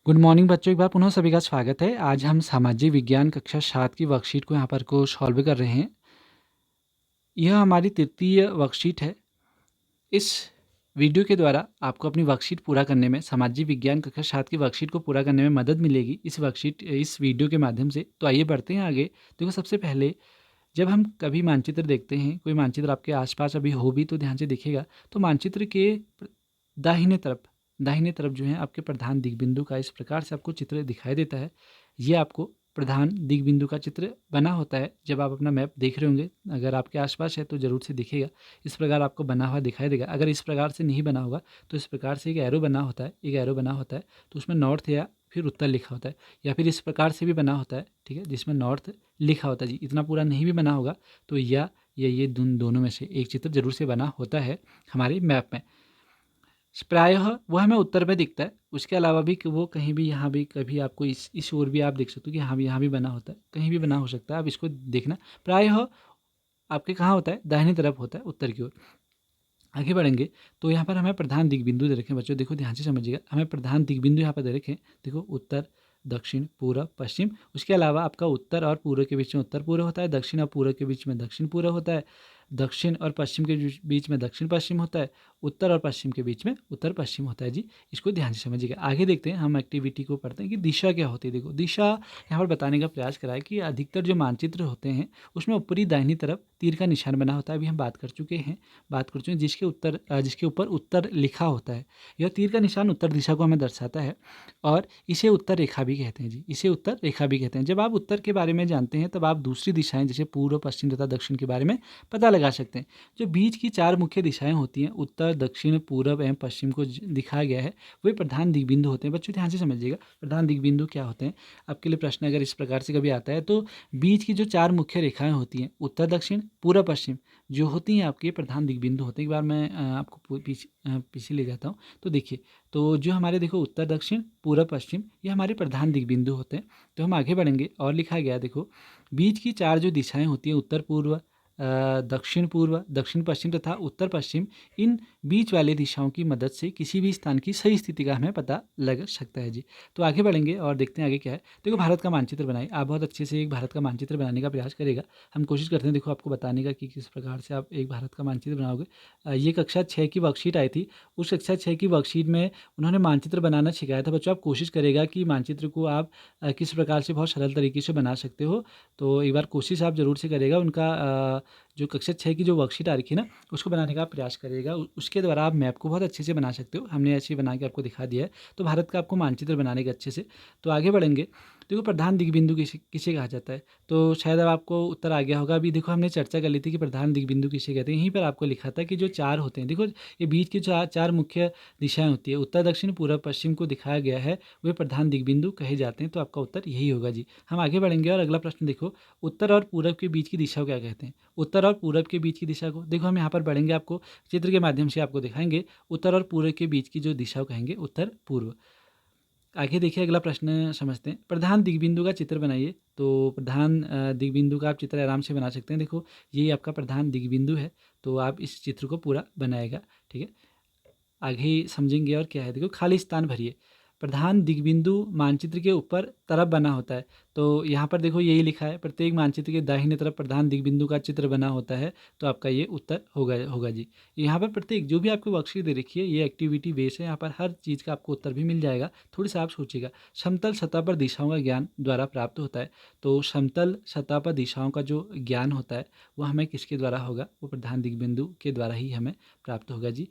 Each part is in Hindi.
गुड मॉर्निंग बच्चों, एक बार पुनः सभी का स्वागत है। आज हम सामाजिक विज्ञान कक्षा 7 की वर्कशीट को यहाँ पर सॉल्व कर रहे हैं। यह हमारी तृतीय वर्कशीट है। इस वीडियो के द्वारा आपको अपनी वर्कशीट पूरा करने में, सामाजिक विज्ञान कक्षा 7 की वर्कशीट को पूरा करने में मदद मिलेगी इस वीडियो के माध्यम से। तो आइए बढ़ते हैं आगे। देखो, सबसे पहले जब हम कभी मानचित्र देखते हैं, कोई मानचित्र आपके आसपास अभी हो भी तो ध्यान से देखिएगा, तो मानचित्र के दाहिने तरफ दाहिने तरफ जो है आपके प्रधान दिग्बिंदु का इस प्रकार से आपको चित्र दिखाई देता है। ये आपको प्रधान दिग्बिंदु का चित्र बना होता है। जब आप अपना मैप देख रहे होंगे, अगर आपके आसपास है तो ज़रूर से दिखेगा। इस प्रकार आपको बना हुआ दिखाई देगा। अगर इस प्रकार से नहीं बना होगा तो इस प्रकार से एक एरो बना होता है, तो उसमें नॉर्थ या फिर उत्तर लिखा होता है, या फिर इस प्रकार से भी बना होता है, ठीक है, जिसमें नॉर्थ लिखा होता है जी। इतना पूरा नहीं भी बना होगा तो या ये दोनों में से एक चित्र जरूर से बना होता है हमारे मैप में। प्रायः वो हमें उत्तर में दिखता है। उसके अलावा भी कि वो कहीं भी, यहाँ भी कभी आपको इस ओर भी आप देख सकते हो कि यहाँ भी बना होता है, कहीं भी बना हो सकता है। आप इसको देखना, प्रायः आपके कहाँ होता है, दाहिनी तरफ होता है, उत्तर की ओर। आगे बढ़ेंगे तो यहाँ पर हमें प्रधान दिग्बिंदु दे रखे हैं बच्चों। देखो ध्यान से समझिएगा, हमें प्रधान दिग्बिंदु यहाँ पर दे रखे हैं। देखो, उत्तर, दक्षिण, पूर्व, पश्चिम। उसके अलावा आपका उत्तर और पूर्व के बीच में उत्तर पूर्व होता है, दक्षिण और पूर्व के बीच में दक्षिण पूर्व होता है, दक्षिण और पश्चिम के बीच में दक्षिण पश्चिम होता है, उत्तर और पश्चिम के बीच में उत्तर पश्चिम होता है जी। इसको ध्यान से समझिएगा। आगे देखते हैं, हम एक्टिविटी को पढ़ते हैं कि दिशा क्या होती है। देखो, दिशा यहाँ पर बताने का प्रयास करा है कि अधिकतर जो मानचित्र होते हैं उसमें ऊपरी दाहिनी तरफ तीर का निशान बना होता है। अभी हम बात कर चुके हैं जिसके ऊपर उत्तर लिखा होता है। यह तीर का निशान उत्तर दिशा को हमें दर्शाता है और इसे उत्तर रेखा भी कहते हैं जी। इसे उत्तर रेखा भी कहते हैं। जब आप उत्तर के बारे में जानते हैं तब आप दूसरी दिशाएं जैसे पूर्व, पश्चिम तथा दक्षिण के बारे में पता लगा सकते हैं। जो बीच की 4 मुख्य दिशाएं होती हैं, उत्तर, दक्षिण, पूर्व एवं पश्चिम को दिखाया गया है, वे प्रधान दिग्बिंदु होते हैं। बच्चों ध्यान से समझिएगा, प्रधान दिग्बिंदु क्या होते हैं। आपके लिए प्रश्न अगर इस प्रकार से कभी आता है तो बीच की जो 4 मुख्य रेखाएं होती हैं, उत्तर, दक्षिण, पूर्व, पश्चिम, जो होती हैं आपके प्रधान दिग्बिंदु होते हैं। एक बार मैं आपको पीछे ले जाता हूँ। तो देखिए, तो जो हमारे, देखो, उत्तर, दक्षिण, पूर्व, पश्चिम, ये हमारे प्रधान दिग्बिंदु होते हैं। तो हम आगे बढ़ेंगे और लिखा गया, देखो, बीच की 4 जो दिशाएं होती हैं, उत्तर पूर्व, दक्षिण पूर्व, दक्षिण पश्चिम तथा उत्तर पश्चिम, इन बीच वाले दिशाओं की मदद से किसी भी स्थान की सही स्थिति का हमें पता लग सकता है जी। तो आगे बढ़ेंगे और देखते हैं आगे क्या है। देखो, भारत का मानचित्र बनाइए। आप बहुत अच्छे से एक भारत का मानचित्र बनाने का प्रयास करेगा। हम कोशिश करते हैं, देखो, आपको बताने का कि किस प्रकार से आप एक भारत का मानचित्र बनाओगे। ये कक्षा 6 की वर्कशीट आई थी। उस कक्षा 6 की वर्कशीट में उन्होंने मानचित्र बनाना सिखाया था बच्चों। आप कोशिश करेगा कि मानचित्र को आप किस प्रकार से बहुत सरल तरीके से बना सकते हो। तो एक बार कोशिश आप ज़रूर से करेगा। उनका जो कक्षा 6 की जो वर्कशीट आ रखी है ना, उसको बनाने का प्रयास करिएगा। उसके द्वारा आप मैप को बहुत अच्छे से बना सकते हो। हमने ऐसे बना के आपको दिखा दिया है। तो भारत का आपको मानचित्र बनाने का अच्छे से। तो आगे बढ़ेंगे। देखो, प्रधान दिग्बिंदु किसे किसे कहा जाता है, तो शायद अब आपको उत्तर आ गया होगा। अभी देखो, हमने चर्चा कर ली थी कि प्रधान दिग्बिंदु किसे कहते हैं। यहीं पर आपको लिखा था कि जो 4 होते हैं, देखो, ये बीच की चार मुख्य दिशाएं होती है, उत्तर, दक्षिण, पूर्व, पश्चिम को दिखाया गया है, वे प्रधान दिग्बिंदु कहे जाते हैं। तो आपका उत्तर यही होगा जी। हम आगे बढ़ेंगे और अगला प्रश्न देखो, उत्तर और पूर्व के बीच की दिशा को क्या कहते हैं। उत्तर और पूर्व के बीच की दिशा को, देखो, हम यहाँ पर बढ़ेंगे, आपको चित्र के माध्यम से आपको दिखाएंगे। उत्तर और पूर्व के बीच की जो दिशा को कहेंगे उत्तर पूर्व। आगे देखिए, अगला प्रश्न समझते हैं। प्रधान दिग्बिंदु का चित्र बनाइए। तो प्रधान दिग्बिंदु का आप चित्र आराम से बना सकते हैं। देखो, ये आपका प्रधान दिग्बिंदु है। तो आप इस चित्र को पूरा बनाएगा, ठीक है। आगे समझेंगे और क्या है। देखो, खाली स्थान भरिए। प्रधान दिग्बिंदु मानचित्र के ऊपर तरफ बना होता है। तो यहाँ पर देखो, यही लिखा है, प्रत्येक मानचित्र के दाहिने तरफ प्रधान दिग्बिंदु का चित्र बना होता है। तो आपका ये उत्तर होगा होगा जी। यहाँ पर प्रत्येक जो भी आपको वर्कशीट दे रखी है, ये एक्टिविटी बेस है। यहाँ पर हर चीज़ का आपको उत्तर भी मिल जाएगा। थोड़ी सा आप सोचिएगा, समतल सतह पर दिशाओं का ज्ञान द्वारा प्राप्त होता है। तो समतल सतह पर दिशाओं का जो ज्ञान होता है वो हमें किसके द्वारा होगा, वो प्रधान दिग्बिंदु के द्वारा ही हमें प्राप्त होगा जी।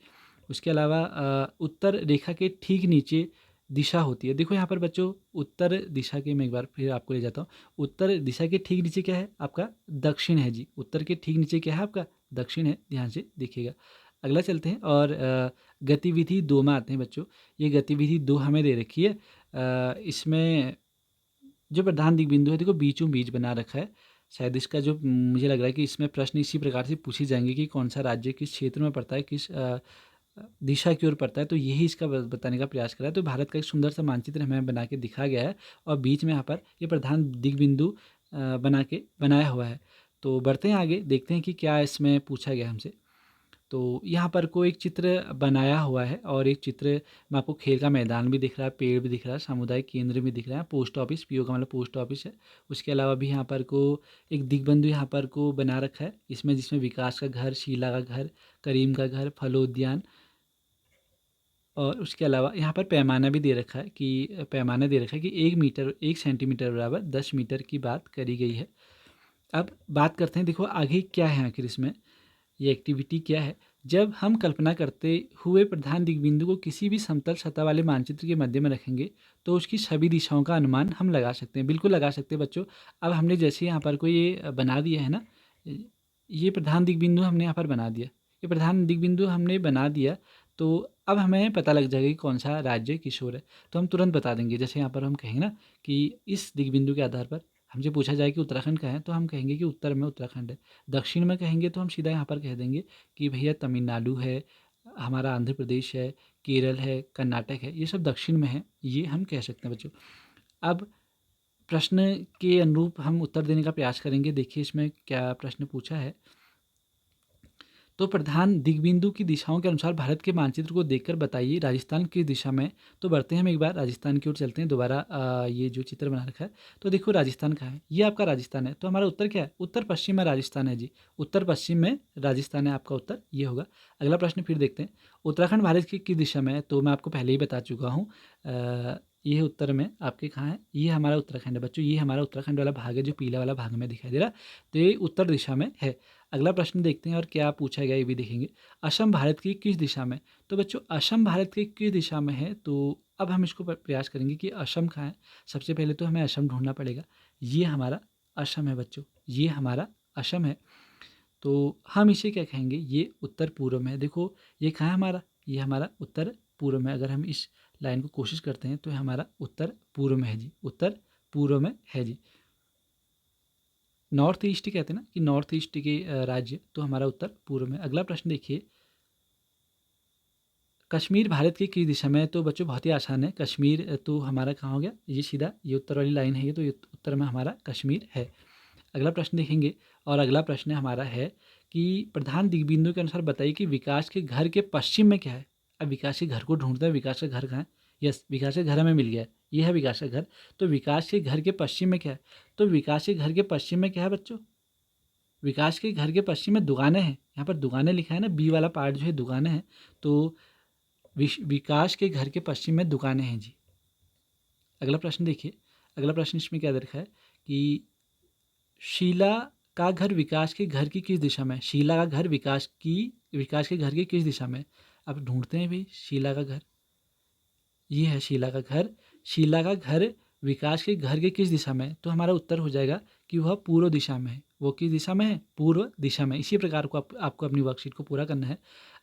उसके अलावा उत्तर रेखा के ठीक नीचे दिशा होती है। देखो, यहाँ पर बच्चों, उत्तर दिशा के मैं एक बार फिर आपको ले जाता हूँ। उत्तर दिशा के ठीक नीचे क्या है, आपका दक्षिण है जी। उत्तर के ठीक नीचे क्या है, आपका दक्षिण है। ध्यान से देखिएगा। अगला चलते हैं और गतिविधि 2 में आते हैं बच्चों। ये गतिविधि 2 हमें दे रखी है। इसमें जो प्रधान दिग्बिंदु है, देखो, बीचों बीच बना रखा है। शायद इसका जो मुझे लग रहा है कि इसमें प्रश्न इसी प्रकार से पूछे जाएंगे कि कौन सा राज्य किस क्षेत्र में पड़ता है, किस दिशा की ओर पड़ता है। तो यही इसका बताने का प्रयास करा है। तो भारत का एक सुंदर सा मानचित्र हमें बना के दिखाया गया है और बीच में यहाँ पर ये प्रधान दिग्बिंदु बनाया हुआ है। तो बढ़ते हैं आगे, देखते हैं कि क्या इसमें पूछा गया हमसे। तो यहाँ पर कोई एक चित्र बनाया हुआ है और एक चित्र में आपको खेल का मैदान भी दिख रहा है, पेड़ भी दिख रहा है, सामुदायिक केंद्र भी दिख रहा है, पोस्ट ऑफिस, पीओ का मतलब पोस्ट ऑफिस है। उसके अलावा भी यहाँ पर को एक दिग्बंधु यहाँ पर को बना रखा है, इसमें जिसमें विकास का घर, शीला का घर, करीम का घर, फलोद्यान, और उसके अलावा यहाँ पर पैमाना भी दे रखा है कि पैमाना दे रखा है कि 1 मीटर 1 सेंटीमीटर बराबर 10 मीटर की बात करी गई है। अब बात करते हैं, देखो आगे क्या है आखिर इसमें, ये एक्टिविटी क्या है। जब हम कल्पना करते हुए प्रधान दिग्बिंदु को किसी भी समतल सतह वाले मानचित्र के मध्य में रखेंगे तो उसकी सभी दिशाओं का अनुमान हम लगा सकते हैं। बिल्कुल लगा सकते हैं बच्चों। अब हमने जैसे यहाँ पर कोई ये बना दिया है ना, ये प्रधान दिग्बिंदु हमने यहाँ पर बना दिया, ये प्रधान दिग्बिंदु हमने बना दिया, तो अब हमें पता लग जाएगा कि कौन सा राज्य किस ओर है, तो हम तुरंत बता देंगे। जैसे यहाँ पर हम कहेंगे ना कि इस दिग्बिंदु के आधार पर हमसे पूछा जाए कि उत्तराखंड का है, तो हम कहेंगे कि उत्तर में उत्तराखंड है। दक्षिण में कहेंगे तो हम सीधा यहाँ पर कह देंगे कि भैया तमिलनाडु है, हमारा आंध्र प्रदेश है, केरल है, कर्नाटक है, ये सब दक्षिण में है, ये हम कह सकते हैं बच्चों। अब प्रश्न के अनुरूप हम उत्तर देने का प्रयास करेंगे। देखिए इसमें क्या प्रश्न पूछा है। तो प्रधान दिग्बिंदु की दिशाओं के अनुसार भारत के मानचित्र को देखकर बताइए राजस्थान किस दिशा में। तो बढ़ते हैं हम एक बार राजस्थान की ओर चलते हैं दोबारा। ये जो चित्र बना रखा है, तो देखो राजस्थान का है, ये आपका राजस्थान है, तो हमारा उत्तर क्या है, उत्तर पश्चिम में राजस्थान है जी, उत्तर पश्चिम में राजस्थान है, आपका उत्तर ये होगा। अगला प्रश्न फिर देखते हैं, उत्तराखंड भारत की किस दिशा में है। तो मैं आपको पहले ही बता चुका हूँ, ये उत्तर में आपके कहाँ है, ये हमारा उत्तराखंड है बच्चों, ये हमारा उत्तराखंड वाला भाग है जो पीला वाला भाग में दिखाई दे रहा, तो ये उत्तर दिशा में है। अगला प्रश्न देखते हैं और क्या पूछा गया ये भी देखेंगे। असम भारत की किस दिशा में। तो बच्चों असम भारत की किस दिशा में है, तो अब हम इसको प्रयास करेंगे कि असम कहाँ है। सबसे पहले तो हमें असम ढूंढना पड़ेगा, ये हमारा असम है बच्चों, ये हमारा असम है। तो हम इसे क्या कहेंगे, ये उत्तर पूर्व में है। देखो ये कहाँ है हमारा, ये हमारा उत्तर पूर्व में। अगर हम इस लाइन को कोशिश करते हैं तो हमारा उत्तर पूर्व में है जी, उत्तर पूर्व में है जी। नॉर्थ ईस्ट कहते हैं ना कि नॉर्थ ईस्ट के राज्य, तो हमारा उत्तर पूर्व में। अगला प्रश्न देखिए, कश्मीर भारत की किस दिशा में है। तो बच्चों बहुत ही आसान है, कश्मीर तो हमारा कहाँ हो गया, ये सीधा ये उत्तर वाली लाइन है, ये तो ये उत्तर में हमारा कश्मीर है। अगला प्रश्न देखेंगे और अगला प्रश्न हमारा है कि प्रधान दिग्बिंदु के अनुसार बताइए कि विकास के घर के पश्चिम में क्या है। अब विकास के घर को ढूंढते हैं, विकास का घर कहाँ है, यस विकास के घर हमें मिल गया है, ये है विकास का घर। तो विकास के घर के पश्चिम में क्या है, तो विकास के घर के पश्चिम में क्या है बच्चों, विकास के घर के पश्चिम में दुकानें हैं, यहाँ पर दुकानें लिखा है ना, बी वाला पार्ट जो है दुकानें हैं, तो विकास के घर के पश्चिम में दुकानें हैं जी। अगला प्रश्न देखिए, अगला प्रश्न इसमें क्या दे रखा है कि शीला का घर विकास के घर की किस दिशा में है। शीला का घर विकास के घर की किस दिशा में है। अब ढूंढते हैं भाई शीला का घर, ये है शीला का घर, शीला का घर विकास के घर के किस दिशा में है। तो हमारा उत्तर हो जाएगा कि वह पूर्व दिशा में है। वो किस दिशा में है, पूर्व दिशा में। इसी प्रकार को आपको अपनी वर्कशीट को पूरा करना है।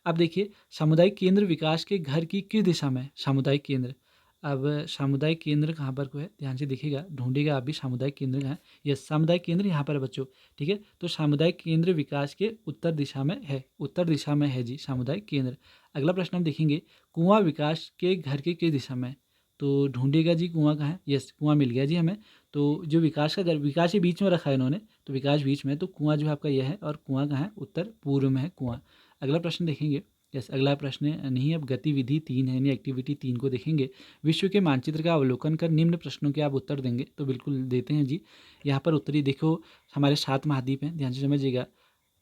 अब देखिए सामुदायिक केंद्र विकास के घर की किस दिशा में है, सामुदायिक केंद्र। अब सामुदायिक केंद्र कहाँ पर को है, ध्यान से देखिएगा, ढूंढिएगा आप भी सामुदायिक केंद्र कहाँ है। यस सामुदायिक केंद्र यहाँ पर है बच्चों, ठीक है। तो सामुदायिक केंद्र विकास के उत्तर दिशा में है, उत्तर दिशा में है जी सामुदायिक केंद्र। अगला प्रश्न हम देखेंगे, कुआं विकास के घर के किस दिशा में है। तो ढूंढिएगा जी कुआं कहाँ है, यस कुआं मिल गया जी हमें। तो जो विकास का घर, विकास के बीच में रखा है इन्होंने, तो विकास बीच में, तो कुआं जो है आपका यह है, और कुआं कहाँ है, उत्तर पूर्व में है कुआं। अगला प्रश्न देखेंगे, यस अगला प्रश्न नहीं, अब गतिविधि 3 है, यानी एक्टिविटी 3 को देखेंगे। विश्व के मानचित्र का अवलोकन कर निम्न प्रश्नों के आप उत्तर देंगे। तो बिल्कुल देते हैं जी। यहाँ पर उत्तरी देखो, हमारे 7 महाद्वीप हैं, ध्यान से समझिएगा,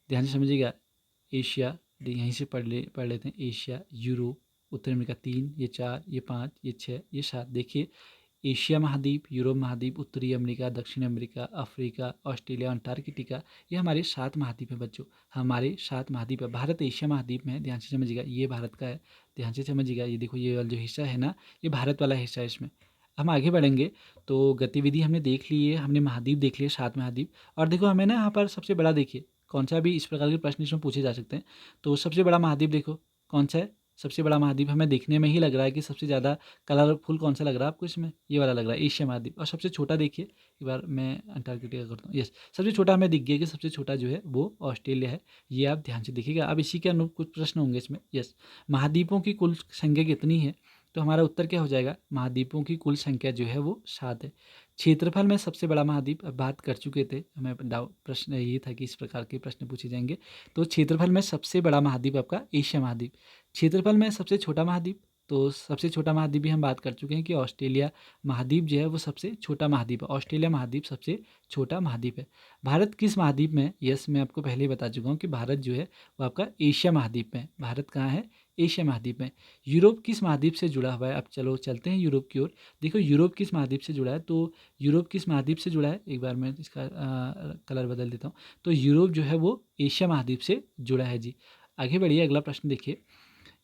ध्यान से समझिएगा। एशिया, यहीं से पढ़ लेते हैं, एशिया, यूरोप, उत्तर अमेरिका 3, ये 4, ये 5, ये 6, ये 7। देखिए एशिया महाद्वीप, यूरोप महाद्वीप, उत्तरी अमेरिका, दक्षिण अमेरिका, अफ्रीका, ऑस्ट्रेलिया, अंटार्कटिका, ये हमारे 7 महाद्वीप हैं बच्चों, हमारे 7 महाद्वीप है। भारत एशिया महाद्वीप में है, ध्यान से समझिएगा, ये भारत का है, ध्यान से समझिएगा। ये देखो ये वाला जो हिस्सा है ना, ये भारत वाला हिस्सा है। इसमें हम आगे बढ़ेंगे तो गतिविधि हमने देख ली है, हमने महाद्वीप देख लिए 7 महाद्वीप। और देखो हमें ना यहाँ पर सबसे बड़ा, देखिए कौन सा भी इस प्रकार के प्रश्न इसमें पूछे जा सकते हैं। तो सबसे बड़ा महाद्वीप देखो कौन सा है, सबसे बड़ा महाद्वीप हमें देखने में ही लग रहा है कि सबसे ज़्यादा कलरफुल कौन सा लग रहा है आपको इसमें, ये वाला लग रहा है, एशिया महाद्वीप। और सबसे छोटा देखिए, एक बार मैं अंटार्कटिका करता हूँ, यस सबसे छोटा हमें दिख गया कि सबसे छोटा जो है वो ऑस्ट्रेलिया है, ये आप ध्यान से देखिएगा। अब इसी के अनुरूप कुछ प्रश्न होंगे इसमें। यस महाद्वीपों की कुल संख्या कितनी है। तो हमारा उत्तर क्या हो जाएगा, महाद्वीपों की कुल संख्या जो है वो 7 है। क्षेत्रफल में सबसे बड़ा महाद्वीप, अब बात कर चुके थे, हमें प्रश्न ये था कि इस प्रकार के प्रश्न पूछे जाएंगे। तो क्षेत्रफल में सबसे बड़ा महाद्वीप आपका एशिया महाद्वीप। क्षेत्रफल में सबसे छोटा महाद्वीप, तो सबसे छोटा महाद्वीप भी हम बात कर चुके हैं कि ऑस्ट्रेलिया महाद्वीप जो है वो सबसे छोटा महाद्वीप है। ऑस्ट्रेलिया महाद्वीप सबसे छोटा महाद्वीप है। भारत किस महाद्वीप में है? यस, मैं आपको पहले ही बता चुका हूँ कि भारत जो है वो आपका एशिया महाद्वीप में है। भारत कहाँ है? एशिया महाद्वीप में। यूरोप किस महाद्वीप से जुड़ा हुआ है? अब चलो चलते हैं यूरोप की ओर। देखो यूरोप किस महाद्वीप से जुड़ा है, तो यूरोप किस महाद्वीप से जुड़ा है, एक बार मैं इसका कलर बदल देता हूँ। तो यूरोप जो है वो एशिया महाद्वीप से जुड़ा है जी। आगे बढ़िए, अगला प्रश्न देखिए।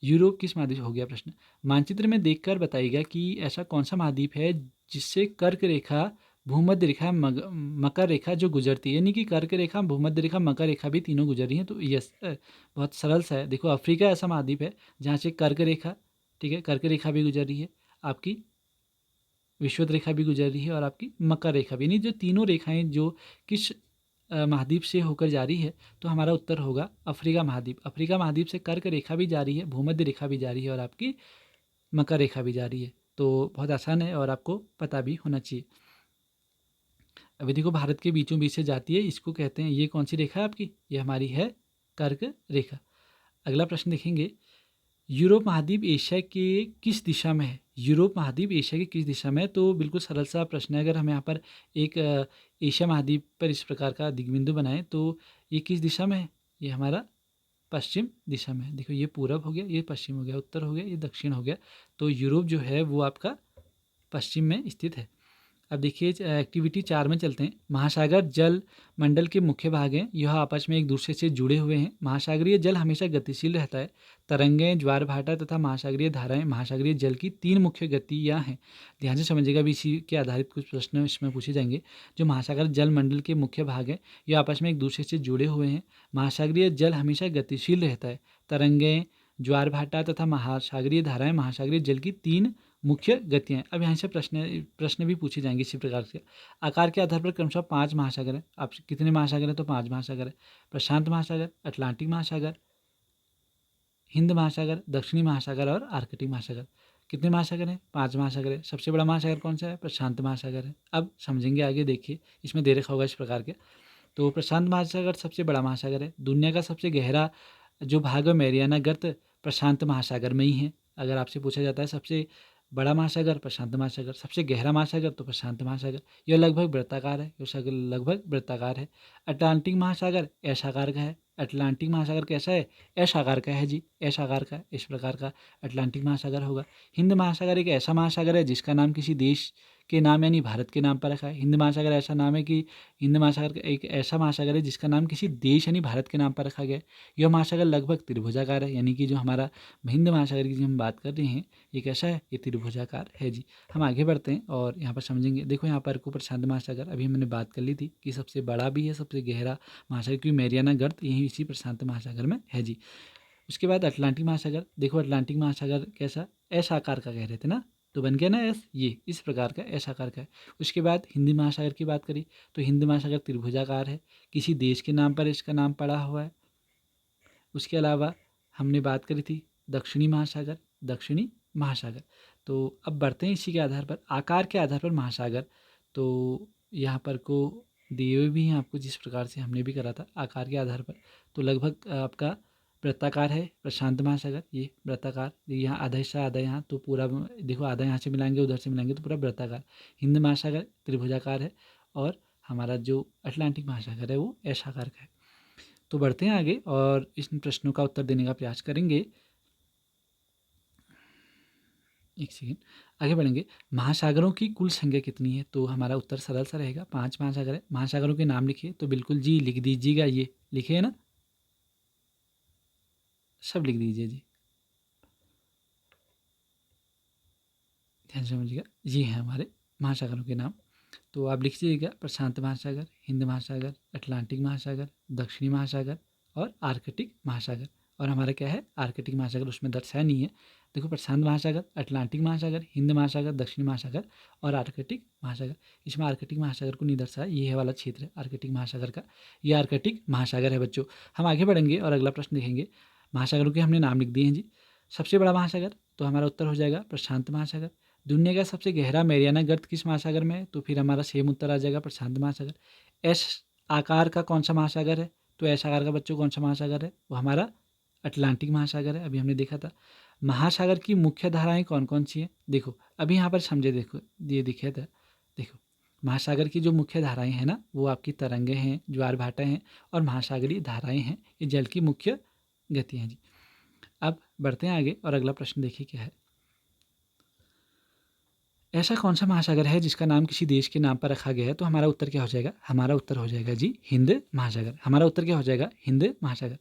यूरोप किस महाद्वीप, हो गया प्रश्न। मानचित्र में देखकर बताइएगा कि ऐसा कौन सा महाद्वीप है जिससे कर्क रेखा, भूमध्य रेखा, मकर रेखा जो गुजरती है, यानी कि कर्क रेखा, भूमध्य रेखा, मकर रेखा भी तीनों गुजर रही हैं। तो यस, बहुत सरल सा है। देखो अफ्रीका ऐसा महाद्वीप है जहाँ से कर्क रेखा, ठीक है, कर्क रेखा भी गुजर रही है, आपकी विषुवत रेखा भी गुजर रही है, और आपकी मकर रेखा भी, यानी जो तीनों रेखाएं जो किस महाद्वीप से होकर जा रही है, तो हमारा उत्तर होगा अफ्रीका महाद्वीप। अफ्रीका महाद्वीप से कर्क रेखा भी जा रही है, भूमध्य रेखा भी जा रही है, और आपकी मकर रेखा भी जा रही है। तो बहुत आसान है और आपको पता भी होना चाहिए। अभी देखो भारत के बीचों बीच से जाती है, इसको कहते हैं, ये कौन सी रेखा है आपकी, ये हमारी है कर्क रेखा। अगला प्रश्न देखेंगे, यूरोप महाद्वीप एशिया के किस दिशा में है? यूरोप महाद्वीप एशिया की किस दिशा में है? तो बिल्कुल सरल सा प्रश्न है। अगर हम यहाँ पर एक एशिया महाद्वीप पर इस प्रकार का दिग्बिंदु बनाएं तो ये किस दिशा में है? ये हमारा पश्चिम दिशा में है। देखो ये पूरब हो गया, ये पश्चिम हो गया, उत्तर हो गया, ये दक्षिण हो गया। तो यूरोप जो है वो आपका पश्चिम में स्थित है। अब देखिए एक्टिविटी 4 में चलते हैं। महासागर जल मंडल के मुख्य भाग हैं, यह आपस में एक दूसरे से जुड़े हुए हैं। महासागरीय जल हमेशा गतिशील रहता है। तरंगें, ज्वार भाटा तथा महासागरीय धाराएं महासागरीय जल की 3 मुख्य गतियाँ हैं। ध्यान से समझिएगा, भी इसी के आधारित कुछ प्रश्न इसमें पूछे जाएंगे। जो महासागर जल मंडल के मुख्य भाग हैं, यह आपस में एक दूसरे से जुड़े हुए हैं। महासागरीय जल हमेशा गतिशील रहता है। तरंगें, ज्वार भाटा तथा महासागरीय धाराएं महासागरीय जल की 3 मुख्य गतियाँ। अब यहाँ से प्रश्न भी पूछे जाएंगे इसी प्रकार से। आकार के आधार पर क्रमशः 5 महासागर है। आप कितने महासागर हैं? तो 5 महासागर है। प्रशांत महासागर, अटलांटिक महासागर, हिंद महासागर, दक्षिणी महासागर और आर्कटिक महासागर। कितने महासागर हैं? 5 महासागर है। सबसे बड़ा महासागर कौन सा है? प्रशांत महासागर है। अब समझेंगे आगे, देखिए इसमें दे रखा होगा इस प्रकार के। तो प्रशांत महासागर सबसे बड़ा महासागर है। दुनिया का सबसे गहरा जो भाग है मैरियाना गर्त प्रशांत महासागर में ही है। अगर आपसे पूछा जाता है सबसे बड़ा महासागर प्रशांत महासागर, सबसे गहरा महासागर तो प्रशांत महासागर, यह लगभग वृत्ताकार है, यह लगभग वृत्ताकार है। अटलांटिक महासागर ऐश आकार का है। अटलांटिक महासागर कैसा है? ऐश आकार का है जी, ऐश आकार का, इस प्रकार का अटलांटिक महासागर होगा। हिंद महासागर एक ऐसा महासागर है जिसका नाम किसी देश के नाम यानी भारत के नाम पर रखा है। हिंद महासागर ऐसा नाम है कि हिंद महासागर एक ऐसा महासागर है जिसका नाम किसी देश यानी भारत के नाम पर रखा गया है। यह महासागर लगभग त्रिभुजाकार है, यानी कि जो हमारा हिंद महासागर की जो हम बात कर रहे हैं ये कैसा है? ये त्रिभुजाकार है जी। हम आगे बढ़ते हैं और यहाँ पर समझेंगे। देखो यहाँ पर को प्रशांत महासागर अभी हमने बात कर ली थी कि सबसे बड़ा भी है, सबसे गहरा महासागर, क्योंकि मैरियाना गर्त यही इसी प्रशांत महासागर में है जी। उसके बाद अटलांटिक महासागर। देखो अटलांटिक महासागर कैसा? ऐश आकार का कह रहे थे ना, तो बन गया ना एस, ये इस प्रकार का ऐश आकार का है। उसके बाद हिंदी महासागर की बात करी तो हिंद महासागर त्रिभुजाकार है, किसी देश के नाम पर इसका नाम पड़ा हुआ है। उसके अलावा हमने बात करी थी दक्षिणी महासागर, दक्षिणी महासागर। तो अब बढ़ते हैं इसी के आधार पर, आकार के आधार पर महासागर। तो यहाँ पर को दिए भी हैं आपको, जिस प्रकार से हमने भी करा था आकार के आधार पर। तो लगभग आपका वृत्ताकार है प्रशांत महासागर, ये वृत्ताकार, यहाँ आधा हिस्सा आधा यहाँ, तो पूरा देखो आधा यहाँ से मिलाएंगे उधर से मिलाएंगे तो पूरा वृत्ताकार। हिंद महासागर त्रिभुजाकार है और हमारा जो अटलांटिक महासागर है वो ऐश आकार का है। तो बढ़ते हैं आगे और इन प्रश्नों का उत्तर देने का प्रयास करेंगे। एक सेकेंड, आगे बढ़ेंगे। महासागरों की कुल संख्या कितनी है? तो हमारा उत्तर सरल सा रहेगा, 5 महासागर है। महासागरों के नाम लिखिए, तो बिल्कुल जी लिख दीजिएगा, ये लिखे है ना, सब लिख दीजिए जी, ध्यान से समझिएगा। ये हैं हमारे महासागरों के नाम। तो आप लिख लीजिएगा प्रशांत महासागर, हिंद महासागर, अटलांटिक महासागर, दक्षिणी महासागर और आर्कटिक महासागर। और हमारा क्या है? आर्कटिक महासागर, उसमें दर्शाया नहीं है। देखो प्रशांत महासागर, अटलांटिक महासागर, हिंद महासागर, दक्षिणी महासागर और आर्कटिक महासागर। इसमें आर्कटिक महासागर को नहीं दर्शाया, ये है वाला क्षेत्र है आर्कटिक महासागर का, ये आर्कटिक महासागर है बच्चों। हम आगे बढ़ेंगे और अगला प्रश्न देखेंगे। महासागरों के हमने नाम लिख दिए हैं जी। सबसे बड़ा महासागर तो हमारा उत्तर हो जाएगा प्रशांत महासागर। दुनिया का सबसे गहरा मैरियाना गर्त किस महासागर में है? तो फिर हमारा सेम उत्तर आ जाएगा प्रशांत महासागर। एस आकार का कौन सा महासागर है? तो एस आकार का बच्चों कौन सा महासागर है? वो हमारा अटलांटिक महासागर है, अभी हमने देखा था। महासागर की मुख्य धाराएं कौन कौन सी हैं? देखो अभी यहाँ पर समझे, देखो ये दिखे था। देखो महासागर की जो मुख्य धाराएं हैं ना, वो आपकी तरंगे हैं, ज्वार भाटा हैं और महासागरीय धाराएं हैं। ये जल की मुख्य गति हैं जी। अब बढ़ते हैं आगे और अगला प्रश्न देखिए क्या है। ऐसा कौन सा महासागर है जिसका नाम किसी देश के नाम पर रखा गया है? तो हमारा उत्तर क्या हो जाएगा? हमारा उत्तर हो जाएगा जी हिंद महासागर। हमारा उत्तर क्या हो जाएगा? हिंद महासागर।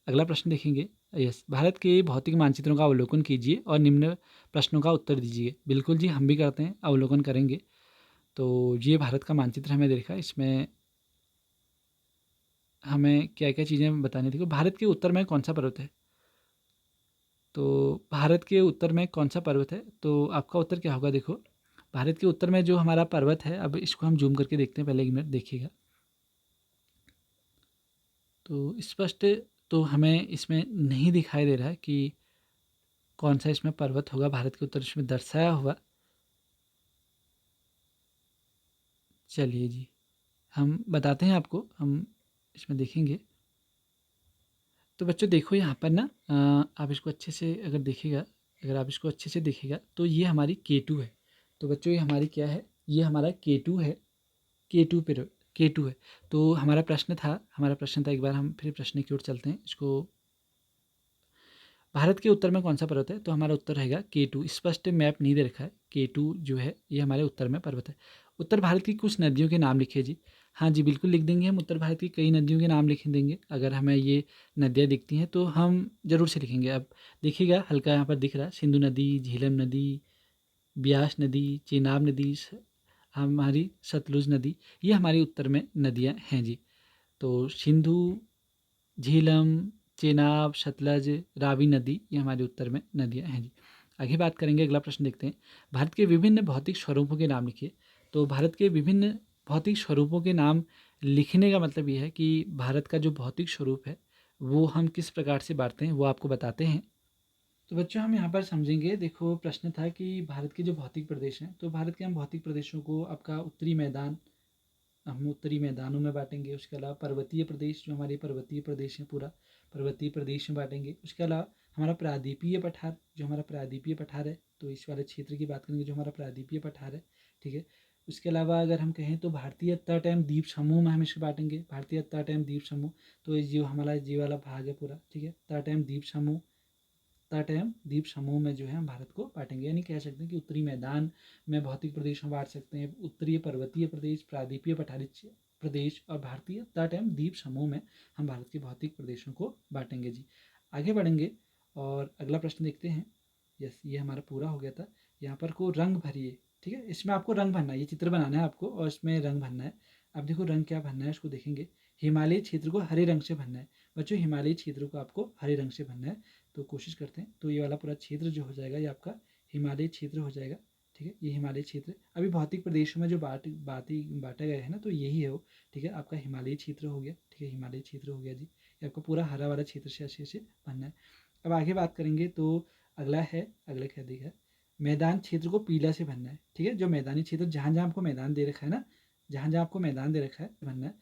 अगला प्रश्न देखेंगे। यस, भारत के भौतिक मानचित्रों का अवलोकन कीजिए और निम्न प्रश्नों का उत्तर दीजिए। बिल्कुल जी, हम भी करते हैं, अवलोकन करेंगे। तो ये भारत का मानचित्र हमें देखा, इसमें हमें क्या क्या चीज़ें बतानी थी। भारत के उत्तर में कौन सा पर्वत है? तो भारत के उत्तर में कौन सा पर्वत है? तो आपका उत्तर क्या होगा? देखो भारत के उत्तर में जो हमारा पर्वत है, अब इसको हम जूम करके देखते हैं, पहले एक मिनट देखिएगा। तो स्पष्ट तो हमें इसमें नहीं दिखाई दे रहा है कि कौन सा इसमें पर्वत होगा भारत के उत्तर इसमें दर्शाया हुआ। चलिए जी, हम बताते हैं आपको, हम इसमें देखेंगे। तो बच्चों देखो यहाँ पर ना, आप इसको अच्छे से अगर देखिएगा, अगर आप इसको अच्छे से देखिएगा तो ये हमारी K2 है। तो बच्चों ये हमारी क्या है? ये हमारा K2 है। K2 पर K2 है। तो हमारा प्रश्न था, एक बार हम फिर प्रश्न की ओर चलते हैं इसको। भारत के उत्तर में कौन सा पर्वत है? तो हमारा उत्तर रहेगा K2। स्पष्ट मैप नहीं दे रखा है। K2 जो है ये हमारे उत्तर में पर्वत है। उत्तर भारत की कुछ नदियों के नाम लिखिए जी। हाँ जी, बिल्कुल लिख देंगे हम। उत्तर भारत की कई नदियों के नाम लिख देंगे, अगर हमें ये नदियाँ दिखती हैं तो हम ज़रूर से लिखेंगे। अब देखिएगा, हल्का यहाँ पर दिख रहा है, सिंधु नदी, झीलम नदी, ब्यास नदी, चेनाब नदी, हमारी सतलुज नदी, ये हमारे उत्तर में नदियाँ हैं जी। तो सिंधु, झीलम, चेनाब, सतलज, रावी नदी, ये हमारे उत्तर में नदियाँ हैं जी। आगे बात करेंगे, अगला प्रश्न देखते हैं। भारत के विभिन्न भौतिक स्वरूपों के नाम लिखिए। तो भारत के विभिन्न भौतिक स्वरूपों के नाम लिखने का मतलब ये है कि भारत का जो भौतिक स्वरूप है वो हम किस प्रकार से बांटते हैं, वो आपको बताते हैं। तो बच्चों हम यहाँ पर समझेंगे। देखो प्रश्न था कि भारत के जो भौतिक प्रदेश हैं, तो भारत के हम भौतिक प्रदेशों को आपका उत्तरी मैदान, हम उत्तरी मैदानों में बांटेंगे। उसके अलावा पर्वतीय प्रदेश, जो हमारे पर्वतीय प्रदेश हैं, पूरा पर्वतीय प्रदेश में बांटेंगे। उसके अलावा हमारा प्रायद्वीपीय पठार, जो हमारा प्रायद्वीपीय पठार है, तो इस वाले क्षेत्र की बात करेंगे जो हमारा प्रायद्वीपीय पठार है, ठीक है। उसके अलावा अगर हम कहें तो भारतीय तट एवं द्वीप समूह में हम इसको बांटेंगे। भारतीय तट एवं द्वीप समूह, तो ये जो हमारा ये वाला भाग है पूरा, ठीक है, तट एवं द्वीप समूह, तट एवं द्वीप समूह में जो है हम भारत को बांटेंगे। यानी कह सकते हैं कि उत्तरी मैदान में भौतिक प्रदेश में बांट सकते हैं, उत्तरीय पर्वतीय प्रदेश, प्रायद्वीपीय पठारी प्रदेश और भारतीय तट एवं द्वीप समूह में हम भारत के भौतिक प्रदेशों को बांटेंगे जी। आगे बढ़ेंगे और अगला प्रश्न देखते हैं। यस, ये हमारा पूरा हो गया था। यहाँ पर को रंग भरिए, ठीक है, इसमें आपको रंग भरना है, ये चित्र बनाना है आपको और इसमें रंग भरना है। अब देखो रंग क्या भरना है, उसको देखेंगे। हिमालयी क्षेत्र को हरे रंग से भरना है बच्चों, हिमालयी क्षेत्र को आपको हरे रंग से भरना है। तो कोशिश करते हैं। तो ये वाला पूरा क्षेत्र जो हो जाएगा ये आपका हिमालय क्षेत्र हो जाएगा, ठीक है, ये हिमालय क्षेत्र। अभी भौतिक प्रदेशों में जो बांटा गया है ना, तो यही है वो, ठीक है, आपका हिमालयी क्षेत्र हो गया, ठीक है, हिमालयी क्षेत्र हो गया जी। ये आपको पूरा हरा वाला क्षेत्र से अच्छे से भरना है। अब आगे बात करेंगे तो अगला क्या दिखा है, मैदान क्षेत्र को पीला से भरना है, ठीक है। जो मैदानी क्षेत्र, जहाँ जहाँ आपको मैदान दे रखा है ना, जहाँ जहाँ आपको मैदान दे रखा है भरना है,